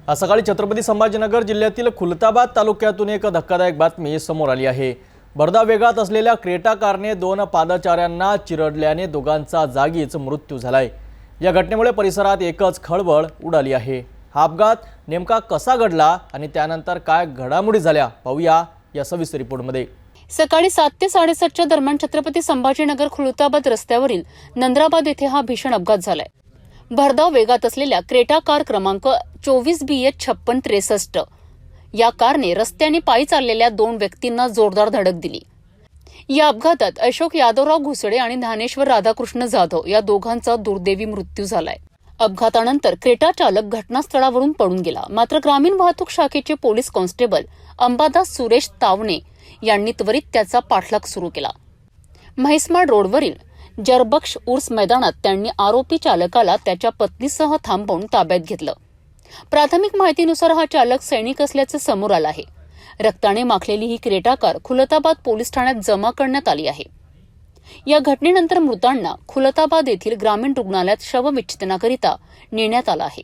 आज सकाळी छत्रपती संभाजीनगर जिल्ह्यातील खुलताबाद तालुक्यातून एक धक्कादायक बातमी समोर आली आहे। भरधाव वेगात असलेल्या क्रेटा कारने दोन पादचाऱ्यांना चिरडल्याने दोघांचा जागीच मृत्यू झालाय। या घटनेमुळे परिसरात एकच खळबळ उडाली आहे। हा अपघात नेमका कसा घडला आणि त्यानंतर काय घडामोडी झाल्या पाहूया या सविस्तर रिपोर्टमध्ये। सकाळी 7 ते 7:30च्या दरम्यान छत्रपती संभाजीनगर खुलताबाद रस्त्यावरील नंद्राबाद येथे हा भीषण अपघात झालाय। भरधाव वेगात असलेल्या क्रेटा कार क्रमांक 24BH5663 या कारने रस्त्याने पायी चाललेल्या दोन व्यक्तींना जोरदार धडक दिली। या अपघातात अशोक यादवराव घुसडे आणि ज्ञानेश्वर राधाकृष्ण जाधव या दोघांचा दुर्दैवी मृत्यू झालाय। अपघातानंतर क्रेटा चालक घटनास्थळावरून पळून गेला, मात्र ग्रामीण वाहतूक शाखेचे पोलीस कॉन्स्टेबल अंबादास सुरेश तावणे यांनी त्वरित त्याचा पाठलाग सुरू केला। म्हैसमाड रोडवरील जरबक्ष उर्स मैदानात त्यांनी आरोपी चालकाला त्याच्या पत्नीसह थांबवून ताब्यात घेतलं। प्राथमिक माहितीनुसार हा चालक सैनिक असल्याचे समोर आलं आहे। रक्ताने माखलेली ही क्रेटा कार खुलताबाद पोलीस ठाण्यात जमा करण्यात आली आहे। या घटनेनंतर मृतांना खुलताबाद येथील ग्रामीण रुग्णालयात शवविच्छेदनाकरिता नेण्यात आलं आहे।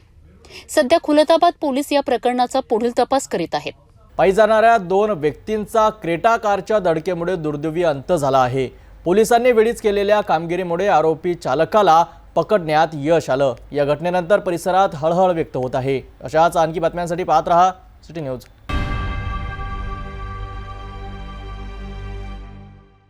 सध्या खुलताबाद पोलीस या प्रकरणाचा पुढील तपास करीत आहेत। पायी जाणाऱ्या दोन व्यक्तींचा क्रेटा कारच्या धडकेमुळे दुर्दैवी अंत झाला आहे। पोलिसांनी वेळीच केलेल्या कामगिरीमुळे आरोपी चालकाला पकडण्यात यश आलं। या घटनेनंतर परिसरात हळहळ व्यक्त होत आहे। अशाच आणखी बातम्यांसाठी पाहत रहा सिटी न्यूज।